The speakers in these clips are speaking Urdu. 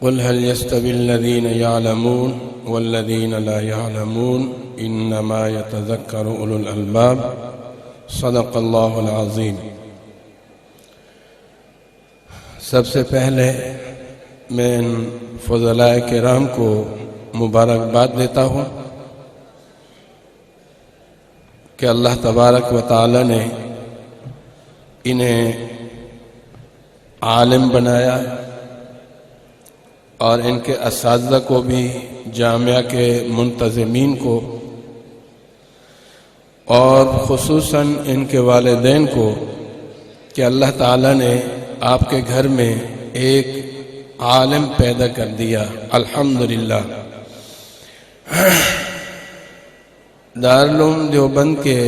قل هل يستوي الذين يعلمون والذين لا يعلمون انما يتذكر اولو الالباب صدق اللہ العظیم۔ سب سے پہلے میں ان فضلاء کرام کو مبارکباد دیتا ہوں کہ اللہ تبارک و تعالی نے انہیں عالم بنایا اور ان کے اساتذہ کو بھی، جامعہ کے منتظمین کو، اور خصوصاً ان کے والدین کو کہ اللہ تعالیٰ نے آپ کے گھر میں ایک عالم پیدا کر دیا، الحمدللہ۔ دارالعلوم دیوبند کے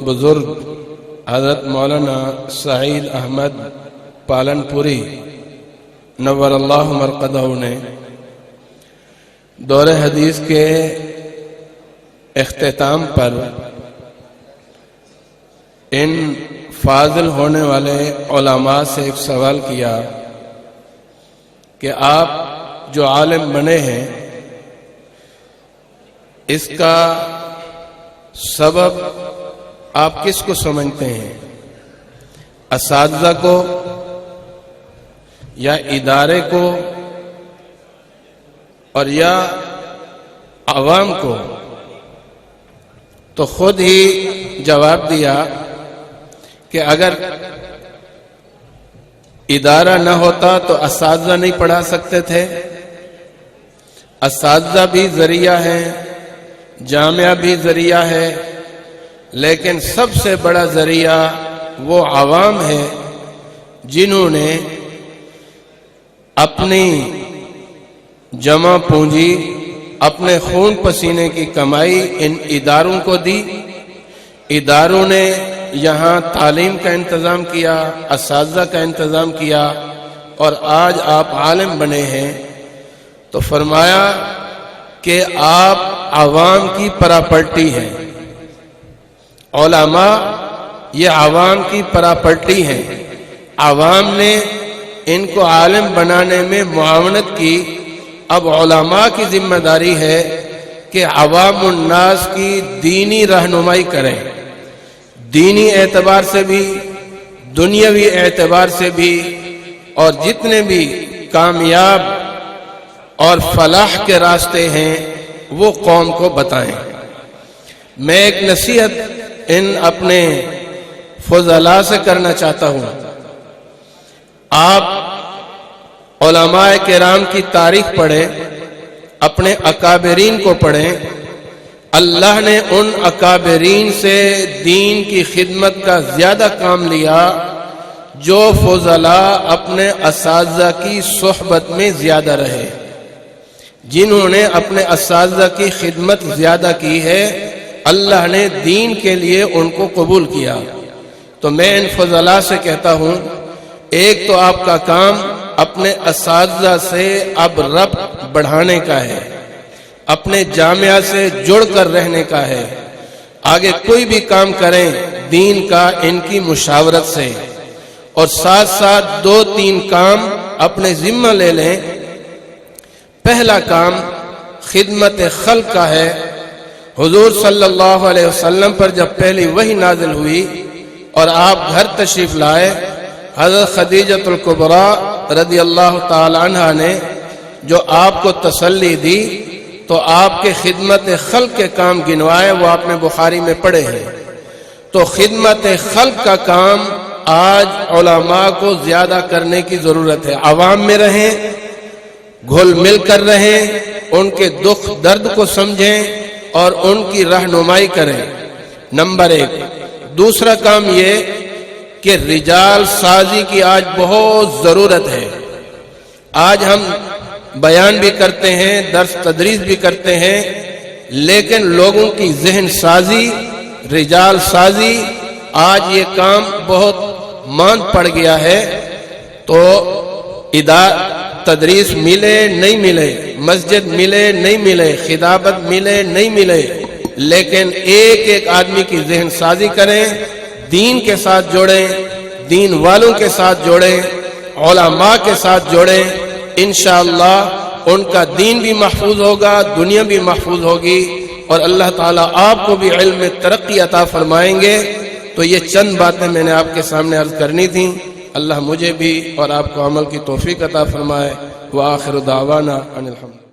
بزرگ حضرت مولانا سعید احمد پالن پوری نور اللہ مرقدہ نے دور حدیث کے اختتام پر ان فاضل ہونے والے علماء سے ایک سوال کیا کہ آپ جو عالم بنے ہیں اس کا سبب آپ کس کو سمجھتے ہیں، اساتذہ کو یا ادارے کو اور یا عوام کو؟ تو خود ہی جواب دیا کہ اگر ادارہ نہ ہوتا تو اساتذہ نہیں پڑھا سکتے تھے، اساتذہ بھی ذریعہ ہیں، جامعہ بھی ذریعہ ہے، لیکن سب سے بڑا ذریعہ وہ عوام ہے جنہوں نے اپنی جمع پونجی، اپنے خون پسینے کی کمائی ان اداروں کو دی، اداروں نے یہاں تعلیم کا انتظام کیا، اساتذہ کا انتظام کیا، اور آج آپ عالم بنے ہیں۔ تو فرمایا کہ آپ عوام کی پراپرٹی ہیں، علماء یہ عوام کی پراپرٹی ہیں، عوام نے ان کو عالم بنانے میں معاونت کی، اب علماء کی ذمہ داری ہے کہ عوام الناس کی دینی رہنمائی کریں، دینی اعتبار سے بھی، دنیاوی اعتبار سے بھی، اور جتنے بھی کامیاب اور فلاح کے راستے ہیں وہ قوم کو بتائیں۔ میں ایک نصیحت ان اپنے فضلاء سے کرنا چاہتا ہوں۔ آپ علماء کرام کی تاریخ پڑھیں، اپنے اکابرین کو پڑھیں۔ اللہ نے ان اکابرین سے دین کی خدمت کا زیادہ کام لیا جو فضلاء اپنے اساتذہ کی صحبت میں زیادہ رہے، جنہوں نے اپنے اساتذہ کی خدمت زیادہ کی ہے، اللہ نے دین کے لیے ان کو قبول کیا۔ تو میں ان فضلاء سے کہتا ہوں، ایک تو آپ کا کام اپنے اساتذہ سے اب ربط بڑھانے کا ہے، اپنے جامعہ سے جڑ کر رہنے کا ہے، آگے کوئی بھی کام کریں دین کا ان کی مشاورت سے، اور ساتھ ساتھ 2-3 کام اپنے ذمہ لے لیں۔ پہلا کام خدمت خلق کا ہے۔ حضور صلی اللہ علیہ وسلم پر جب پہلی وحی نازل ہوئی اور آپ گھر تشریف لائے، حضرت خدیجۃ الکبریٰ رضی اللہ تعالی عنہ نے جو آپ کو تسلی دی تو آپ کے خدمت خلق کے کام گنوائے، وہ آپ نے بخاری میں پڑھے ہیں۔ تو خدمت خلق کا کام آج علماء کو زیادہ کرنے کی ضرورت ہے۔ عوام میں رہیں، گھل مل کر رہیں، ان کے دکھ درد کو سمجھیں اور ان کی رہنمائی کریں، نمبر 1۔ دوسرا کام یہ کہ رجال سازی کی آج بہت ضرورت ہے۔ آج ہم بیان بھی کرتے ہیں، درس تدریس بھی کرتے ہیں، لیکن لوگوں کی ذہن سازی، رجال سازی، آج یہ کام بہت ماند پڑ گیا ہے۔ تو تدریس ملے نہیں ملے، مسجد ملے نہیں ملے، خطابت ملے نہیں ملے، لیکن ایک ایک آدمی کی ذہن سازی کریں، دین کے ساتھ جوڑیں، دین والوں کے ساتھ جوڑیں، علماء کے ساتھ جوڑیں، انشاءاللہ ان کا دین بھی محفوظ ہوگا، دنیا بھی محفوظ ہوگی، اور اللہ تعالیٰ آپ کو بھی علم میں ترقی عطا فرمائیں گے۔ تو یہ چند باتیں میں نے آپ کے سامنے عرض کرنی تھیں۔ اللہ مجھے بھی اور آپ کو عمل کی توفیق عطا فرمائے۔ وآخر دعوانا ان الحمد